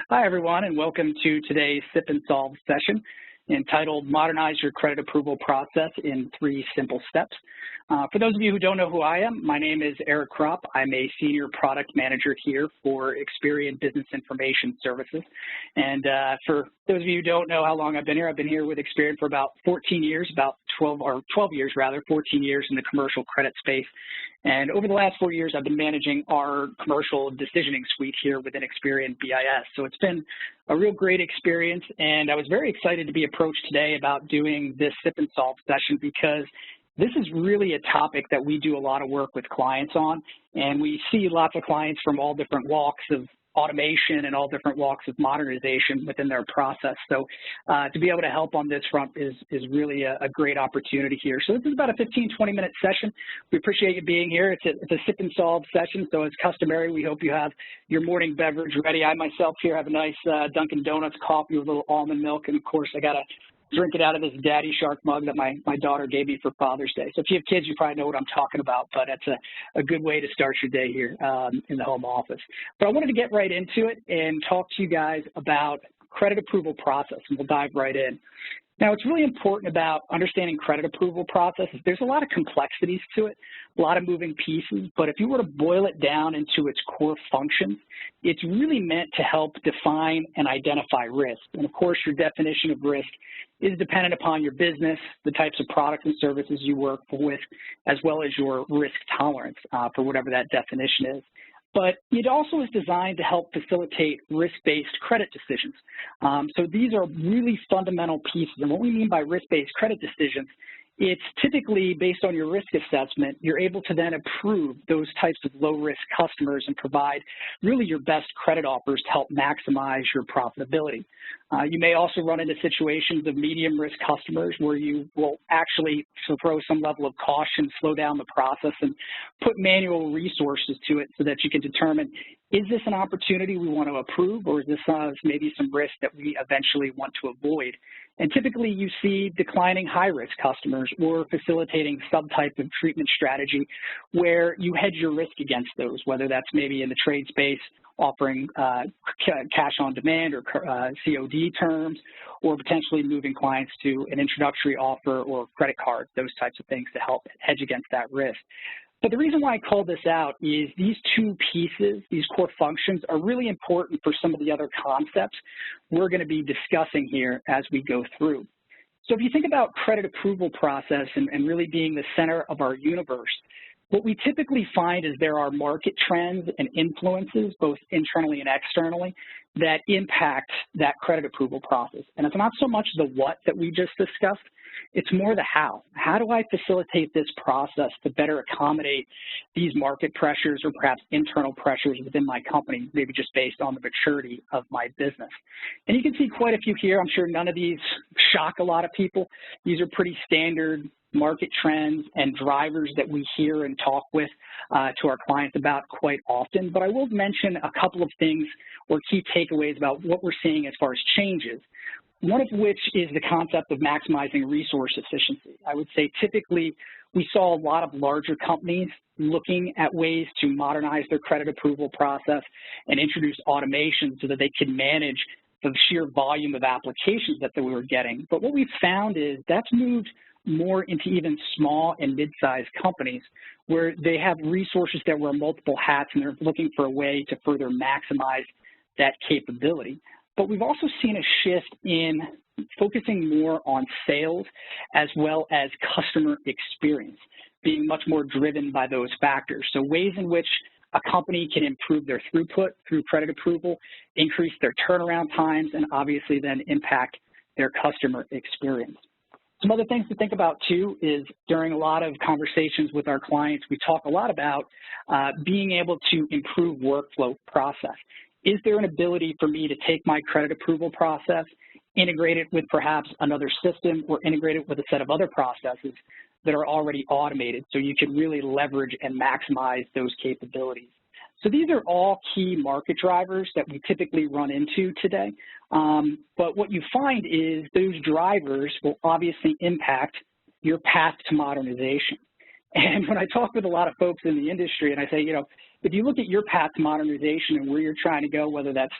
Hi, everyone, and welcome to today's Sip and Solve session entitled Modernize Your Credit Approval Process in 3 Simple Steps. For those of you who don't know who I am, my name is Eric Kropp. I'm a Senior Product Manager here for Experian Business Information Services. And for those of you who don't know how long I've been here with Experian for about 14 years, 12 years rather, 14 years in the commercial credit space. And over the last 4 years, I've been managing our commercial decisioning suite here within Experian BIS. So it's been a real great experience, and I was very excited to be approached today about doing this Sip and Solve session because this is really a topic that we do a lot of work with clients on, and we see lots of clients from all different walks of automation and all different walks of modernization within their process. So to be able to help on this front is really a great opportunity here. So this is about a 15-20-minute session. We appreciate you being here. It's a Sip and Solve session, so as customary, we hope you have your morning beverage ready. I myself here have a nice Dunkin' Donuts coffee with a little almond milk, and of course I got to drink it out of this Daddy Shark mug that my daughter gave me for Father's Day. So if you have kids, you probably know what I'm talking about, but it's a good way to start your day here in the home office. But I wanted to get right into it and talk to you guys about credit approval process, and we'll dive right in. Now, what's really important about understanding credit approval process is there's a lot of complexities to it, a lot of moving pieces, but if you were to boil it down into its core functions, it's really meant to help define and identify risk. And of course, your definition of risk is dependent upon your business, the types of products and services you work with, as well as your risk tolerance for whatever that definition is. But it also is designed to help facilitate risk-based credit decisions. So these are really fundamental pieces. And what we mean by risk-based credit decisions, it's typically based on your risk assessment, you're able to then approve those types of low-risk customers and provide really your best credit offers to help maximize your profitability. You may also run into situations of medium-risk customers where you will actually throw some level of caution, slow down the process, and put manual resources to it so that you can determine, is this an opportunity we want to approve, or is this maybe some risk that we eventually want to avoid? And typically you see declining high-risk customers or facilitating subtype of treatment strategy where you hedge your risk against those, whether that's maybe in the trade space, offering cash on demand or COD terms, or potentially moving clients to an introductory offer or credit card, those types of things to help hedge against that risk. But the reason why I call this out is these 2 pieces, these core functions, are really important for some of the other concepts we're going to be discussing here as we go through. So if you think about credit approval process and really being the center of our universe, what we typically find is there are market trends and influences, both internally and externally, that impact that credit approval process. And it's not so much the what that we just discussed, it's more the how. How do I facilitate this process to better accommodate these market pressures or perhaps internal pressures within my company, maybe just based on the maturity of my business? And you can see quite a few here. I'm sure none of these shock a lot of people. These are pretty standard market trends and drivers that we hear and talk with to our clients about quite often. But I will mention a couple of things or key takeaways about what we're seeing as far as changes. One of which is the concept of maximizing resource efficiency. I would say typically we saw a lot of larger companies looking at ways to modernize their credit approval process and introduce automation so that they could manage the sheer volume of applications that they were getting. But what we've found is that's moved more into even small and mid-sized companies where they have resources that wear multiple hats and they're looking for a way to further maximize that capability. But we've also seen a shift in focusing more on sales as well as customer experience, being much more driven by those factors. So ways in which a company can improve their throughput through credit approval, increase their turnaround times, and obviously then impact their customer experience. Some other things to think about too is during a lot of conversations with our clients, we talk a lot about being able to improve workflow process. Is there an ability for me to take my credit approval process, integrate it with perhaps another system, or integrate it with a set of other processes that are already automated so you can really leverage and maximize those capabilities? So these are all key market drivers that we typically run into today. But what you find is those drivers will obviously impact your path to modernization. And when I talk with a lot of folks in the industry and I say, you know, if you look at your path to modernization and where you're trying to go, whether that's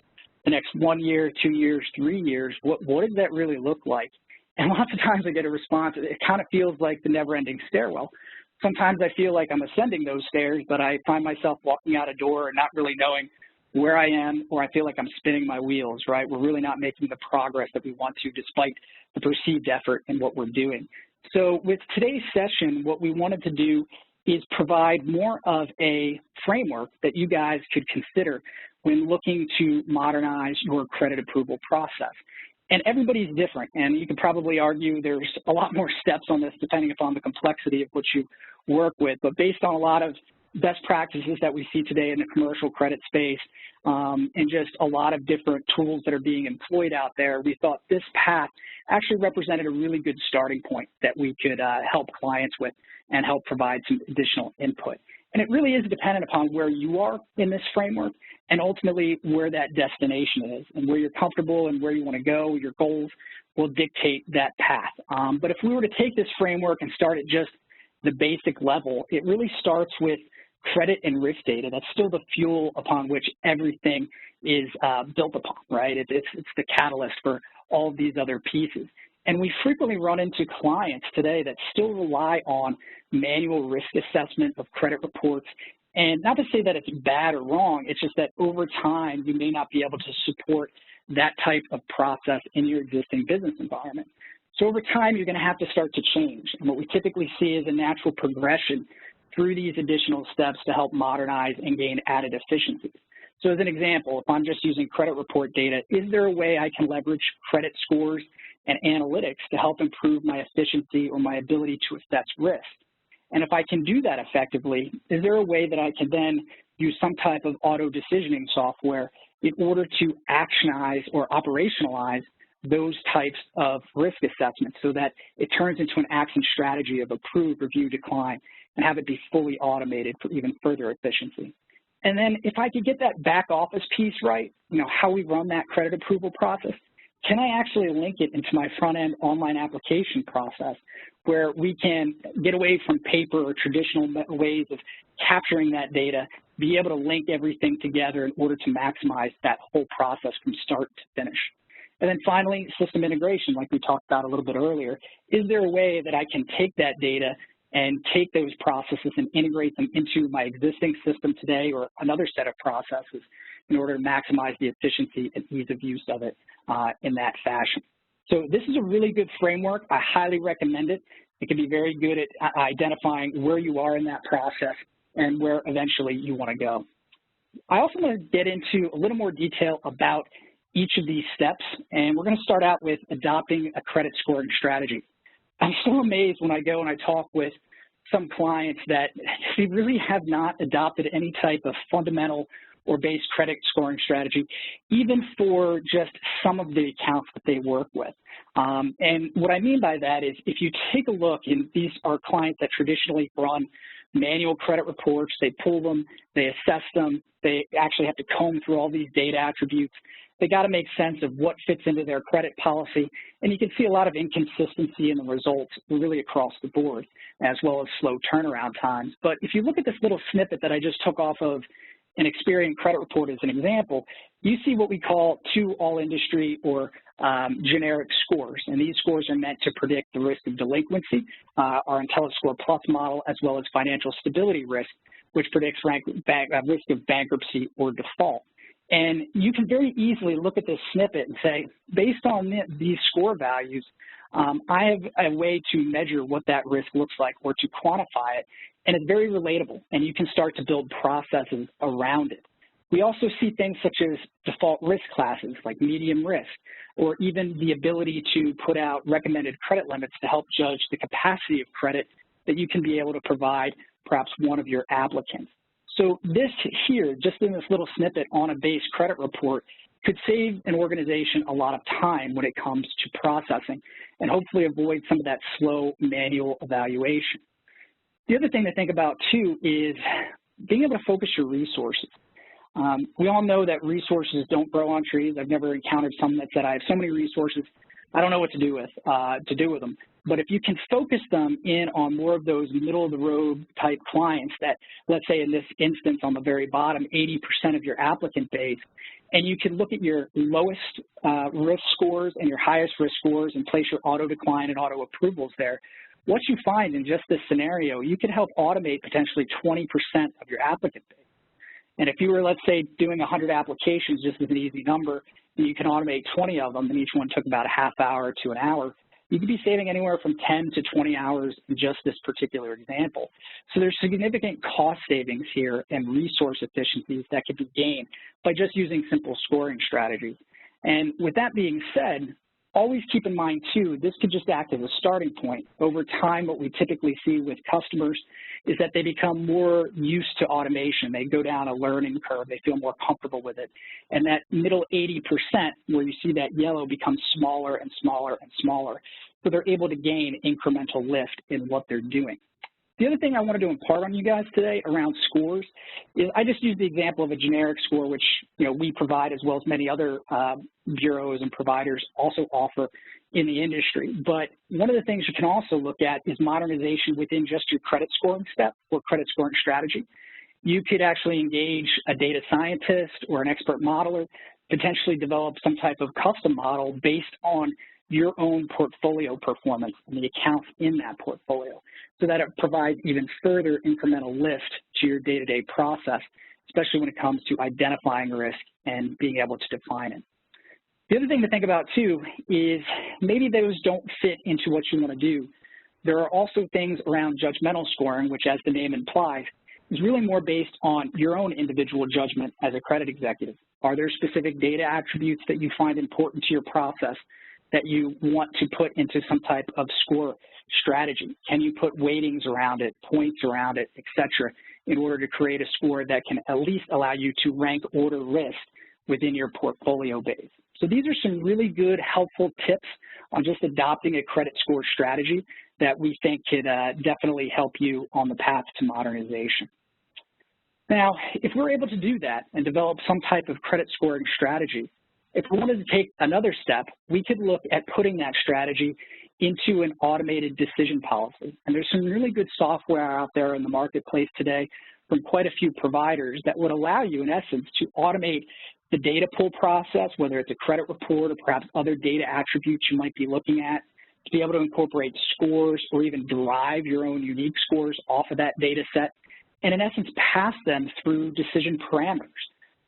the next 1 year, 2 years, 3 years, what does that really look like? And lots of times I get a response, it kind of feels like the never-ending stairwell. Sometimes I feel like I'm ascending those stairs, but I find myself walking out a door and not really knowing where I am, or I feel like I'm spinning my wheels, right? We're really not making the progress that we want to despite the perceived effort in what we're doing. So with today's session, what we wanted to do is provide more of a framework that you guys could consider when looking to modernize your credit approval process. And everybody's different, and you could probably argue there's a lot more steps on this depending upon the complexity of what you work with, but based on a lot of best practices that we see today in the commercial credit space and just a lot of different tools that are being employed out there, we thought this path actually represented a really good starting point that we could help clients with and help provide some additional input. And it really is dependent upon where you are in this framework and ultimately where that destination is and where you're comfortable and where you want to go. Your goals will dictate that path. But if we were to take this framework and start at just the basic level, it really starts with credit and risk data. That's still the fuel upon which everything is built upon, right? It's the catalyst for all of these other pieces. And we frequently run into clients today that still rely on manual risk assessment of credit reports. And not to say that it's bad or wrong, it's just that over time, you may not be able to support that type of process in your existing business environment. So over time, you're going to have to start to change. And what we typically see is a natural progression through these additional steps to help modernize and gain added efficiencies. So as an example, if I'm just using credit report data, is there a way I can leverage credit scores and analytics to help improve my efficiency or my ability to assess risk? And if I can do that effectively, is there a way that I can then use some type of auto decisioning software in order to actionize or operationalize those types of risk assessments so that it turns into an action strategy of approve, review, decline, and have it be fully automated for even further efficiency. And then if I could get that back office piece right, how we run that credit approval process, can I actually link it into my front-end online application process where we can get away from paper or traditional ways of capturing that data, be able to link everything together in order to maximize that whole process from start to finish? And then finally, system integration, like we talked about a little bit earlier. Is there a way that I can take that data and take those processes and integrate them into my existing system today or another set of processes in order to maximize the efficiency and ease of use of it in that fashion? So this is a really good framework. I highly recommend it. It can be very good at identifying where you are in that process and where eventually you want to go. I also want to get into a little more detail about each of these steps, and we're going to start out with adopting a credit scoring strategy. I'm so amazed when I go and I talk with some clients that they really have not adopted any type of fundamental or base credit scoring strategy, even for just some of the accounts that they work with. And what I mean by that is if you take a look, and these are clients that traditionally run manual credit reports, they pull them, they assess them, they actually have to comb through all these data attributes. They got to make sense of what fits into their credit policy, and you can see a lot of inconsistency in the results really across the board, as well as slow turnaround times. But if you look at this little snippet that I just took off of an Experian credit report as an example, you see what we call 2 all-industry or generic scores, and these scores are meant to predict the risk of delinquency, our IntelliScore Plus model, as well as financial stability risk, which predicts risk of bankruptcy or default. And you can very easily look at this snippet and say, based on these score values, I have a way to measure what that risk looks like or to quantify it, and it's very relatable, and you can start to build processes around it. We also see things such as default risk classes like medium risk, or even the ability to put out recommended credit limits to help judge the capacity of credit that you can be able to provide perhaps one of your applicants. So this here, just in this little snippet on a base credit report, could save an organization a lot of time when it comes to processing and hopefully avoid some of that slow manual evaluation. The other thing to think about too is being able to focus your resources. We all know that resources don't grow on trees. I've never encountered someone that said, I have so many resources, I don't know what to do with them. But if you can focus them in on more of those middle-of-the-road type clients that, let's say in this instance on the very bottom, 80% of your applicant base, and you can look at your lowest risk scores and your highest risk scores and place your auto decline and auto approvals there, what you find in just this scenario, you can help automate potentially 20% of your applicant base. And if you were, let's say, doing 100 applications, just as an easy number, and you can automate 20 of them, and each one took about a half hour to an hour, you could be saving anywhere from 10 to 20 hours in just this particular example. So there's significant cost savings here and resource efficiencies that could be gained by just using simple scoring strategies. And with that being said, always keep in mind, too, this could just act as a starting point. Over time, what we typically see with customers is that they become more used to automation. They go down a learning curve. They feel more comfortable with it. And that middle 80%, where you see that yellow, becomes smaller and smaller and smaller. So they're able to gain incremental lift in what they're doing. The other thing I wanted to impart on you guys today around scores is I just used the example of a generic score, which we provide as well as many other bureaus and providers also offer in the industry. But one of the things you can also look at is modernization within just your credit scoring step or credit scoring strategy. You could actually engage a data scientist or an expert modeler, potentially develop some type of custom model based on your own portfolio performance and the accounts in that portfolio, so that it provides even further incremental lift to your day-to-day process, especially when it comes to identifying risk and being able to define it. The other thing to think about, too, is maybe those don't fit into what you want to do. There are also things around judgmental scoring, which, as the name implies, is really more based on your own individual judgment as a credit executive. Are there specific data attributes that you find important to your process that you want to put into some type of score strategy? Can you put weightings around it, points around it, et cetera, in order to create a score that can at least allow you to rank order risk within your portfolio base? So these are some really good, helpful tips on just adopting a credit score strategy that we think could definitely help you on the path to modernization. Now, if we're able to do that and develop some type of credit scoring strategy, if we wanted to take another step, we could look at putting that strategy into an automated decision policy. And there's some really good software out there in the marketplace today from quite a few providers that would allow you, in essence, to automate the data pull process, whether it's a credit report or perhaps other data attributes you might be looking at, to be able to incorporate scores or even derive your own unique scores off of that data set, and in essence, pass them through decision parameters.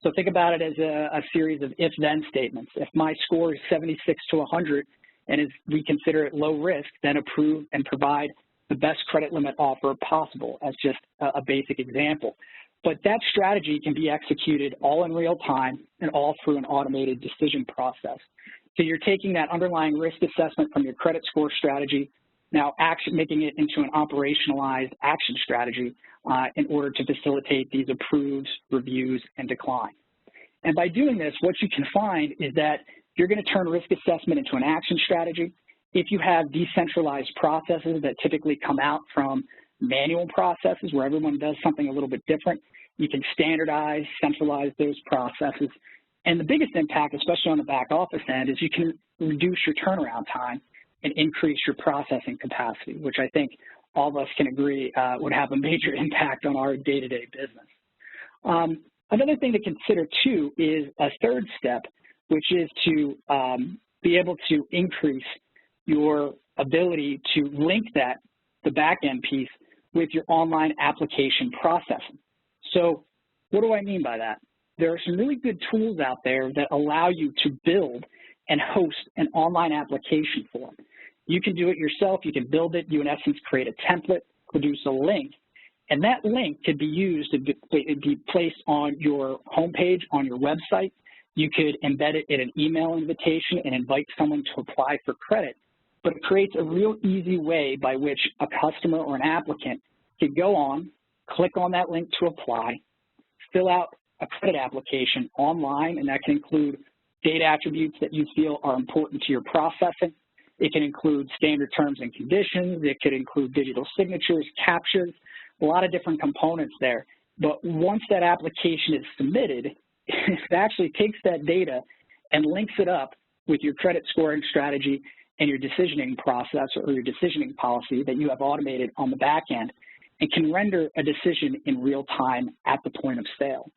So think about it as a series of if-then statements. If my score is 76 to 100 and we consider it low risk, then approve and provide the best credit limit offer possible, as just a basic example. But that strategy can be executed all in real time and all through an automated decision process. So you're taking that underlying risk assessment from your credit score strategy, now making it into an operationalized action strategy in order to facilitate these approves, reviews, and decline. And by doing this, what you can find is that you're going to turn risk assessment into an action strategy. If you have decentralized processes that typically come out from manual processes where everyone does something a little bit different, you can standardize, centralize those processes. And the biggest impact, especially on the back office end, is you can reduce your turnaround time and increase your processing capacity, which I think all of us can agree would have a major impact on our day-to-day business. Another thing to consider, too, is a third step, which is to be able to increase your ability to link the back-end piece, with your online application processing. So what do I mean by that? There are some really good tools out there that allow you to build and host an online application form. You can do it yourself. You can build it. You, in essence, create a template, produce a link, and that link could be used to be placed on your homepage, on your website. You could embed it in an email invitation and invite someone to apply for credit. But it creates a real easy way by which a customer or an applicant could go on, click on that link to apply, fill out a credit application online, and that can include data attributes that you feel are important to your processing. It can include standard terms and conditions. It could include digital signatures, captures, a lot of different components there. But once that application is submitted, it actually takes that data and links it up with your credit scoring strategy and your decisioning process or your decisioning policy that you have automated on the back end and can render a decision in real time at the point of sale.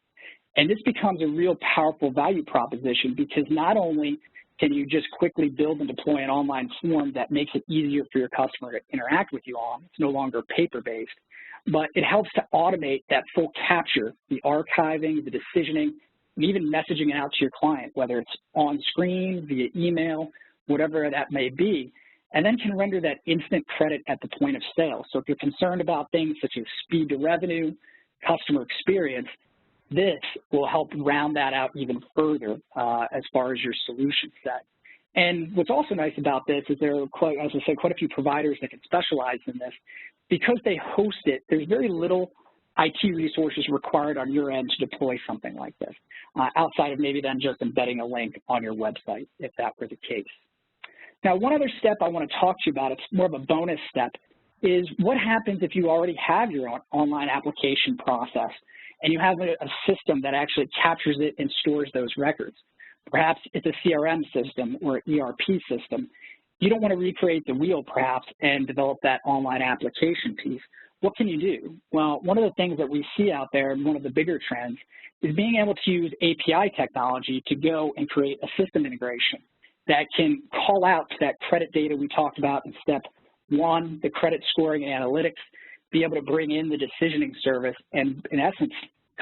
And this becomes a real powerful value proposition because not only can you just quickly build and deploy an online form that makes it easier for your customer to interact with you on, it's no longer paper-based, but it helps to automate that full capture, the archiving, the decisioning, and even messaging it out to your client, whether it's on screen, via email, whatever that may be, and then can render that instant credit at the point of sale. So if you're concerned about things such as speed to revenue, customer experience, this will help round that out even further as far as your solution set. And what's also nice about this is there are, as I said, quite a few providers that can specialize in this. Because they host it, there's very little IT resources required on your end to deploy something like this, outside of maybe then just embedding a link on your website, if that were the case. Now, one other step I want to talk to you about, it's more of a bonus step, is what happens if you already have your own online application process and you have a system that actually captures it and stores those records. Perhaps it's a CRM system or an ERP system. You don't want to recreate the wheel, perhaps, and develop that online application piece. What can you do? Well, one of the things that we see out there, and one of the bigger trends, is being able to use API technology to go and create a system integration that can call out to that credit data we talked about in step 1, the credit scoring and analytics, be able to bring in the decisioning service and, in essence,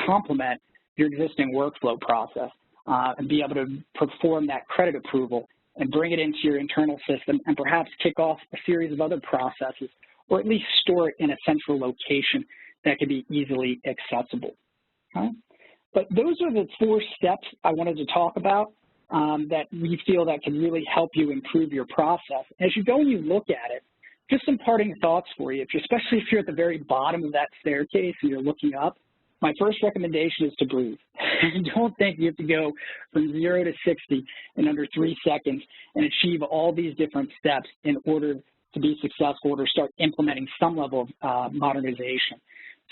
complement your existing workflow process and be able to perform that credit approval and bring it into your internal system and perhaps kick off a series of other processes or at least store it in a central location that can be easily accessible. Okay? But those are the 4 steps I wanted to talk about that we feel that can really help you improve your process. As you go and you look at it, just some parting thoughts for you, especially if you're at the very bottom of that staircase and you're looking up. My first recommendation is to breathe. Don't think you have to go from 0 to 60 in under 3 seconds and achieve all these different steps in order to be successful or to start implementing some level of modernization.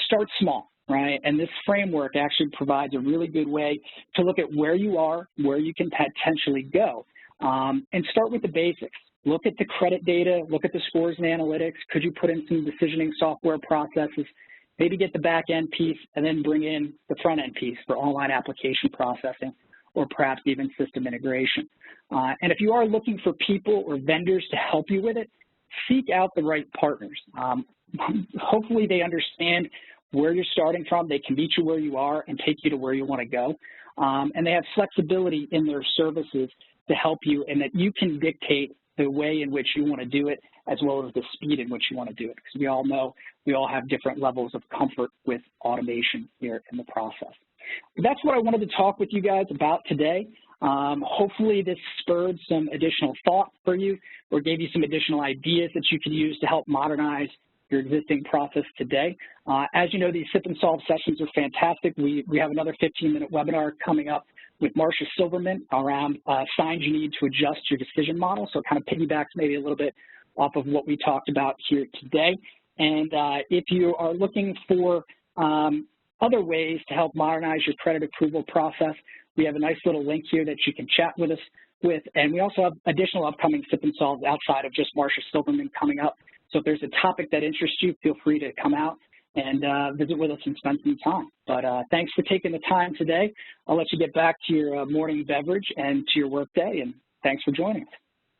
Start small, right? And this framework actually provides a really good way to look at where you are, where you can potentially go, and start with the basics. Look at the credit data, look at the scores and analytics. Could you put in some decisioning software processes? Maybe get the back-end piece and then bring in the front-end piece for online application processing or perhaps even system integration. And if you are looking for people or vendors to help you with it, seek out the right partners. Hopefully they understand where you're starting from, they can meet you where you are and take you to where you want to go. And they have flexibility in their services to help you and that you can dictate the way in which you want to do it as well as the speed in which you want to do it. Because we all know we all have different levels of comfort with automation here in the process. But that's what I wanted to talk with you guys about today. Hopefully this spurred some additional thought for you or gave you some additional ideas that you can use to help modernize your existing process today. As you know, these sip and solve sessions are fantastic. We have another 15-minute webinar coming up with Marcia Silverman around signs you need to adjust your decision model. So it kind of piggybacks maybe a little bit off of what we talked about here today. And if you are looking for other ways to help modernize your credit approval process, we have a nice little link here that you can chat with us with. And we also have additional upcoming sip and solves outside of just Marcia Silverman coming up. So if there's a topic that interests you, feel free to come out and visit with us and spend some time. But thanks for taking the time today. I'll let you get back to your morning beverage and to your work day, and thanks for joining us.